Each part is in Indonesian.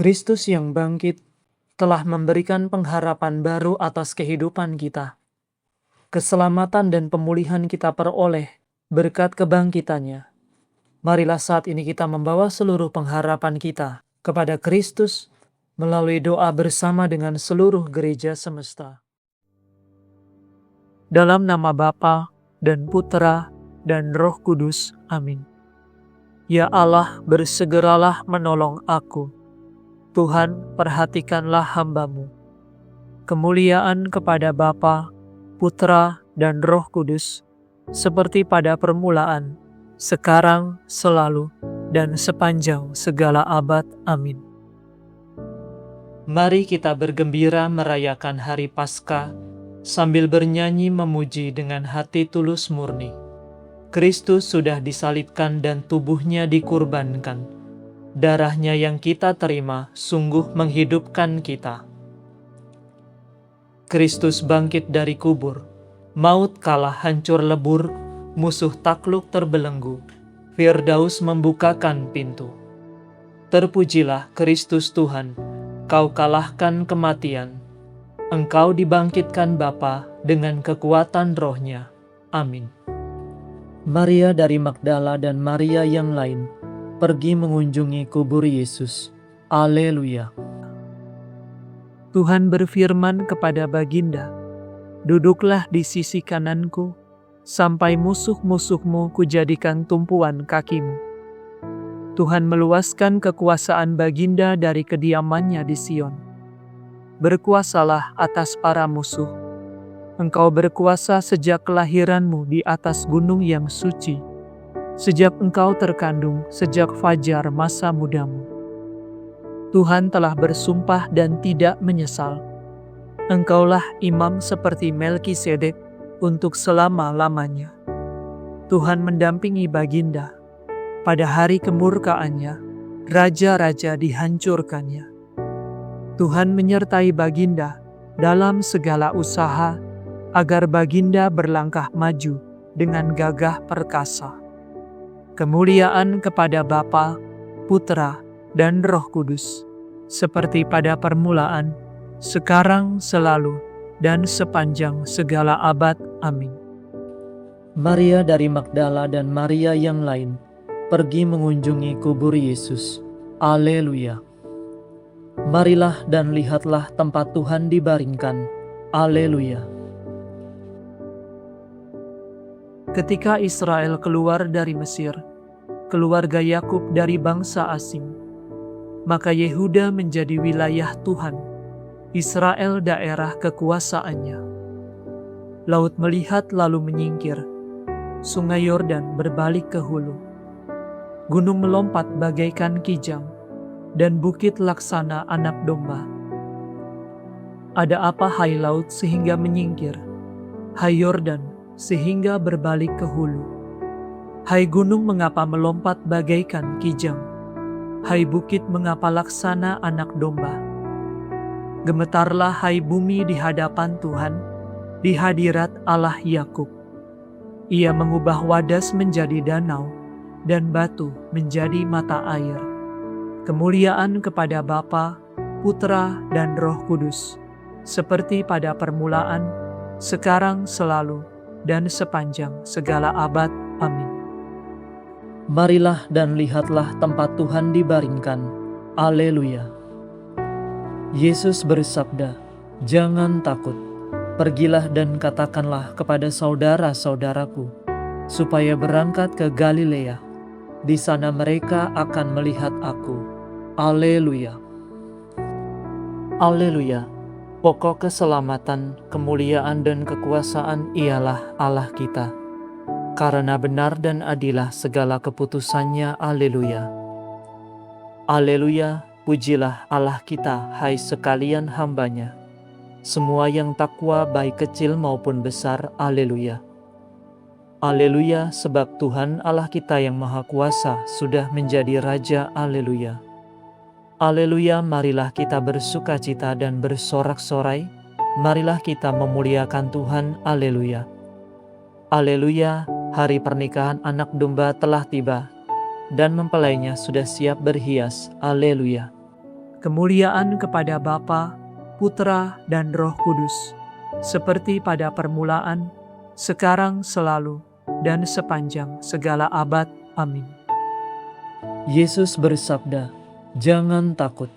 Kristus yang bangkit telah memberikan pengharapan baru atas kehidupan kita. Keselamatan dan pemulihan kita peroleh berkat kebangkitannya. Marilah saat ini kita membawa seluruh pengharapan kita kepada Kristus melalui doa bersama dengan seluruh gereja semesta. Dalam nama Bapa dan Putera dan Roh Kudus. Amin. Ya Allah, bersegeralah menolong aku. Tuhan, perhatikanlah hamba-Mu. Kemuliaan kepada Bapa, Putra, dan Roh Kudus, seperti pada permulaan, sekarang, selalu, dan sepanjang segala abad. Amin. Mari kita bergembira merayakan Hari Paskah, sambil bernyanyi memuji dengan hati tulus murni. Kristus sudah disalibkan dan tubuhnya dikurbankan. Darahnya yang kita terima sungguh menghidupkan kita. Kristus bangkit dari kubur, maut kalah hancur lebur, musuh takluk terbelenggu, Firdaus membukakan pintu. Terpujilah Kristus Tuhan, Kau kalahkan kematian, Engkau dibangkitkan Bapa dengan kekuatan Roh-Nya. Amin. Maria dari Magdala dan Maria yang lain pergi mengunjungi kubur Yesus. Haleluya. Tuhan berfirman kepada Baginda, "Duduklah di sisi kananku, sampai musuh-musuhmu kujadikan tumpuan kakimu." Tuhan meluaskan kekuasaan Baginda dari kediamannya di Sion. Berkuasalah atas para musuh. Engkau berkuasa sejak kelahiranmu di atas gunung yang suci, sejak engkau terkandung, sejak fajar masa mudamu. Tuhan telah bersumpah dan tidak menyesal. Engkaulah imam seperti Melkisedek untuk selama-lamanya. Tuhan mendampingi Baginda. Pada hari kemurkaannya, raja-raja dihancurkannya. Tuhan menyertai Baginda dalam segala usaha, agar Baginda berlangkah maju dengan gagah perkasa. Kemuliaan kepada Bapa, Putra, dan Roh Kudus, seperti pada permulaan, sekarang, selalu, dan sepanjang segala abad. Amin. Maria dari Magdala dan Maria yang lain pergi mengunjungi kubur Yesus. Haleluya. Marilah dan lihatlah tempat Tuhan dibaringkan. Haleluya. Ketika Israel keluar dari Mesir, keluarga Yakub dari bangsa asing, maka Yehuda menjadi wilayah Tuhan, Israel daerah kekuasaannya. Laut melihat lalu menyingkir, sungai Yordan berbalik ke hulu. Gunung melompat bagaikan kijang, dan bukit laksana anak domba. Ada apa hai laut sehingga menyingkir? Hai Yordan sehingga berbalik ke hulu? Hai gunung mengapa melompat bagaikan kijang? Hai bukit mengapa laksana anak domba? Gemetarlah hai bumi di hadapan Tuhan, di hadirat Allah Yakub. Ia mengubah wadas menjadi danau, dan batu menjadi mata air. Kemuliaan kepada Bapa, Putra, dan Roh Kudus, seperti pada permulaan, sekarang, selalu, dan sepanjang segala abad. Amin. Marilah dan lihatlah tempat Tuhan dibaringkan. Haleluya. Yesus bersabda, "Jangan takut, pergilah dan katakanlah kepada saudara-saudaraku, supaya berangkat ke Galilea. Di sana mereka akan melihat aku." Haleluya. Haleluya. Pokok keselamatan, kemuliaan, dan kekuasaan ialah Allah kita. Karena benar dan adilah segala keputusannya. Haleluya. Haleluya. Pujilah Allah kita, hai sekalian hamba-Nya, semua yang takwa baik kecil maupun besar. Haleluya. Haleluya, sebab Tuhan Allah kita yang Maha Kuasa sudah menjadi Raja. Haleluya. Haleluya, marilah kita bersukacita dan bersorak-sorai. Marilah kita memuliakan Tuhan. Haleluya. Haleluya, hari pernikahan anak domba telah tiba, dan mempelainya sudah siap berhias. Haleluya. kemuliaan kepada Bapa, Putra, dan Roh Kudus, seperti pada permulaan, sekarang, selalu, dan sepanjang segala abad. Amin. Yesus bersabda, "Jangan takut,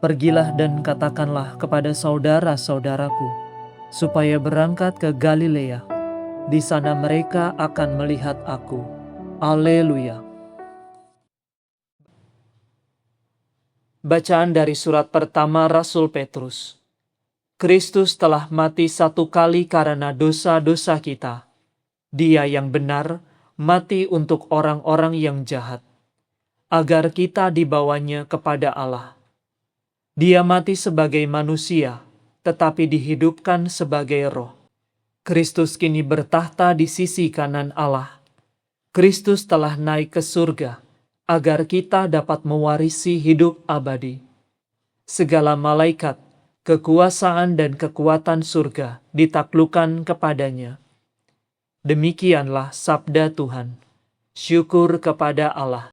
pergilah dan katakanlah kepada saudara-saudaraku, supaya berangkat ke Galilea. Di sana mereka akan melihat aku." Haleluya. Bacaan dari surat pertama Rasul Petrus. Kristus telah mati satu kali karena dosa-dosa kita. Dia yang benar mati untuk orang-orang yang jahat, agar kita dibawanya kepada Allah. Dia mati sebagai manusia, tetapi dihidupkan sebagai roh. Kristus kini bertahta di sisi kanan Allah. Kristus telah naik ke surga, agar kita dapat mewarisi hidup abadi. Segala malaikat, kekuasaan dan kekuatan surga ditaklukkan kepadanya. Demikianlah sabda Tuhan. Syukur kepada Allah.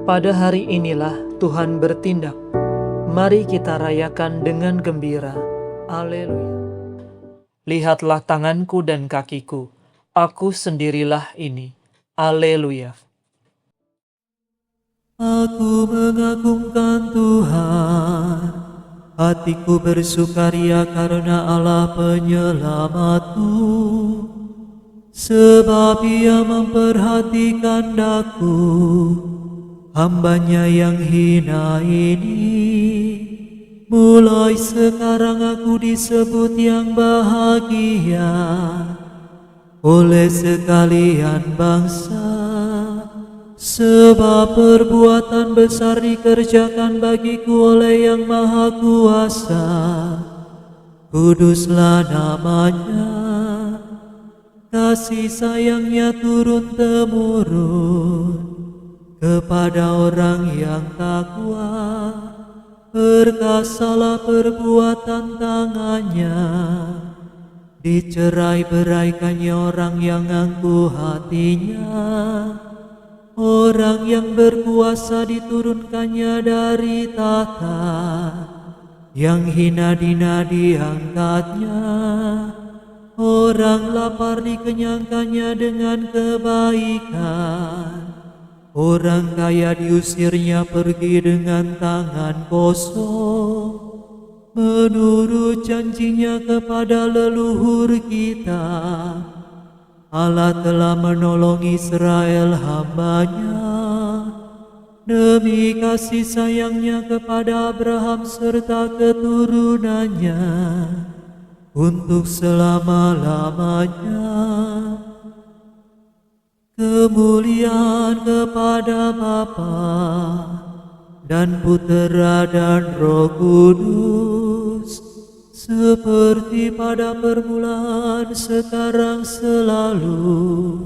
Pada hari inilah Tuhan bertindak. Mari kita rayakan dengan gembira. Haleluya. Lihatlah tanganku dan kakiku. Aku sendirilah ini. Haleluya. Aku mengagungkan Tuhan. Hatiku bersukaria karena Allah penyelamatku. Sebab Ia memperhatikan daku, hambanya yang hina ini. Mulai sekarang aku disebut yang bahagia oleh sekalian bangsa. Sebab perbuatan besar dikerjakan bagiku oleh Yang Maha Kuasa. Kuduslah namanya. Kasih sayangnya turun-temurun kepada orang yang takwa. Perkasalah perbuatan tangannya, dicerai-beraikannya orang yang angkuh hatinya. Orang yang berkuasa diturunkannya dari tahta, yang hina dina diangkatnya. Orang lapar dikenyangkannya dengan kebaikan. Orang kaya diusirnya pergi dengan tangan kosong. Menurut janjinya kepada leluhur kita, Allah telah menolong Israel hamba-Nya. Demi kasih sayangnya kepada Abraham serta keturunannya, untuk selama-lamanya. Kemuliaan kepada Bapa dan Putera dan Roh Kudus, seperti pada permulaan, sekarang, selalu,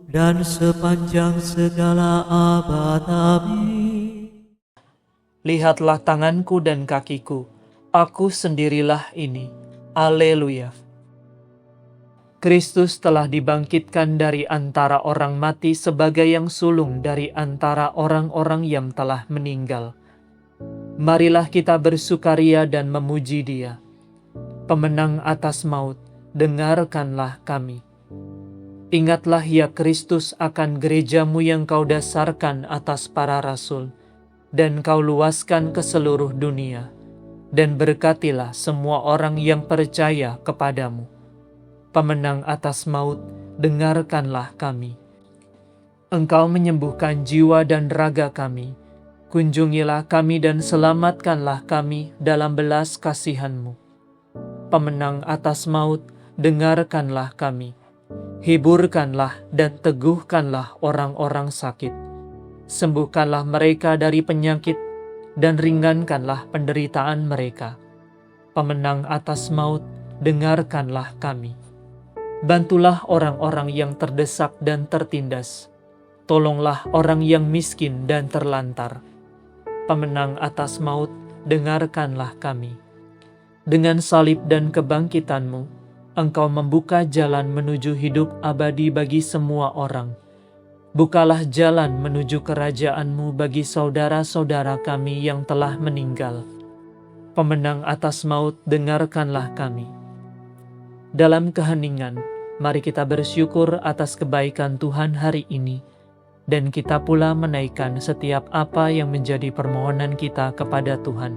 dan sepanjang segala abad. Amin. Lihatlah tanganku dan kakiku. Aku sendirilah ini. Haleluya. Kristus telah dibangkitkan dari antara orang mati sebagai yang sulung dari antara orang-orang yang telah meninggal. Marilah kita bersukaria dan memuji Dia. Pemenang atas maut, dengarkanlah kami. Ingatlah ya Kristus akan gerejamu yang kau dasarkan atas para rasul, dan kau luaskan ke seluruh dunia. Dan berkatilah semua orang yang percaya kepadamu. Pemenang atas maut, dengarkanlah kami. Engkau menyembuhkan jiwa dan raga kami. Kunjungilah kami dan selamatkanlah kami dalam belas kasihan-Mu. Pemenang atas maut, dengarkanlah kami. Hiburkanlah dan teguhkanlah orang-orang sakit. Sembuhkanlah mereka dari penyakit dan ringankanlah penderitaan mereka. Pemenang atas maut, dengarkanlah kami. Bantulah orang-orang yang terdesak dan tertindas. Tolonglah orang yang miskin dan terlantar. Pemenang atas maut, dengarkanlah kami. Dengan salib dan kebangkitan-Mu, Engkau membuka jalan menuju hidup abadi bagi semua orang. Bukalah jalan menuju kerajaan-Mu bagi saudara-saudara kami yang telah meninggal. Pemenang atas maut, dengarkanlah kami. Dalam keheningan, mari kita bersyukur atas kebaikan Tuhan hari ini, dan kita pula menaikkan setiap apa yang menjadi permohonan kita kepada Tuhan.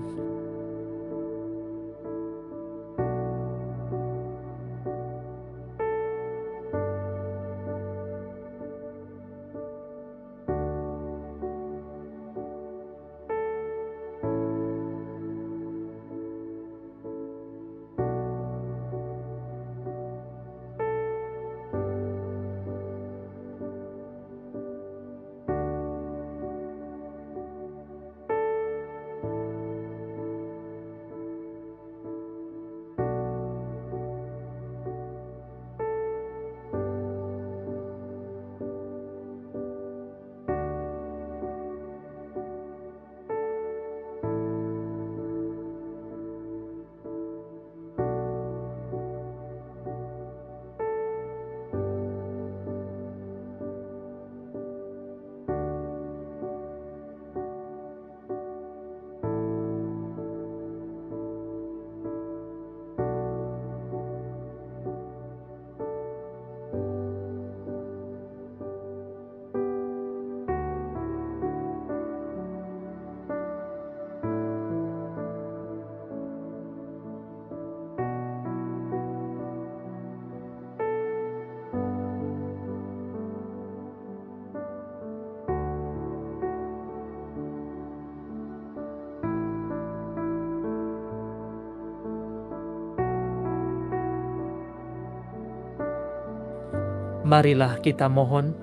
Marilah kita mohon,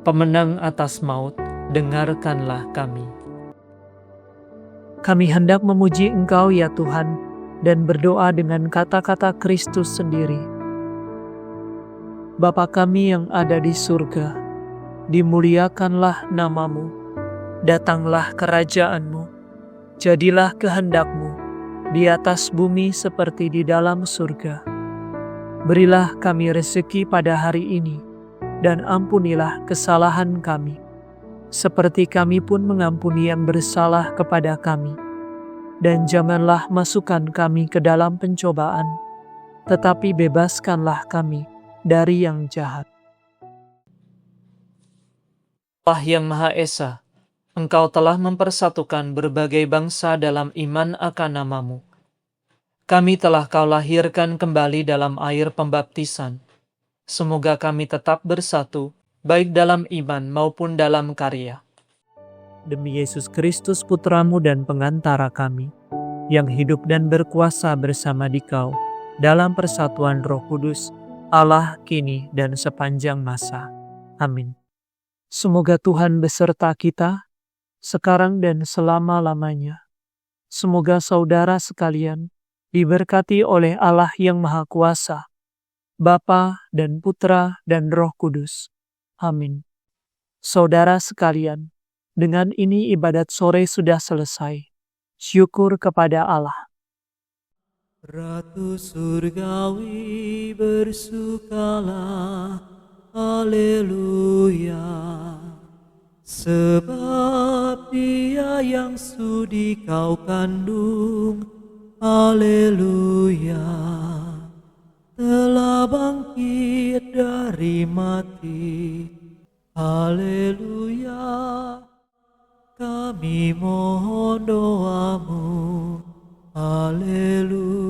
pemenang atas maut, dengarkanlah kami. Kami hendak memuji Engkau ya Tuhan, dan berdoa dengan kata-kata Kristus sendiri. Bapa kami yang ada di surga, dimuliakanlah nama-Mu, datanglah kerajaan-Mu, jadilah kehendak-Mu, di atas bumi seperti di dalam surga. Berilah kami rezeki pada hari ini, dan ampunilah kesalahan kami, seperti kami pun mengampuni yang bersalah kepada kami. Dan janganlah masukkan kami ke dalam pencobaan, tetapi bebaskanlah kami dari yang jahat. Allah yang Maha Esa, Engkau telah mempersatukan berbagai bangsa dalam iman akan nama-Mu. Kami telah Kau lahirkan kembali dalam air pembaptisan. Semoga kami tetap bersatu, baik dalam iman maupun dalam karya. Demi Yesus Kristus Putra-Mu dan pengantara kami, yang hidup dan berkuasa bersama Dikau, dalam persatuan Roh Kudus, Allah kini dan sepanjang masa. Amin. Semoga Tuhan beserta kita, sekarang dan selama-lamanya. Semoga saudara sekalian diberkati oleh Allah yang Maha Kuasa, Bapa dan Putra dan Roh Kudus. Amin. Saudara sekalian, dengan ini ibadat sore sudah selesai. Syukur kepada Allah. Ratu surgawi bersukalah, haleluya. Sebab Dia yang sudi Kau kandung, haleluya, telah bangkit dari mati, haleluya. Kami mohon doa-Mu, haleluya.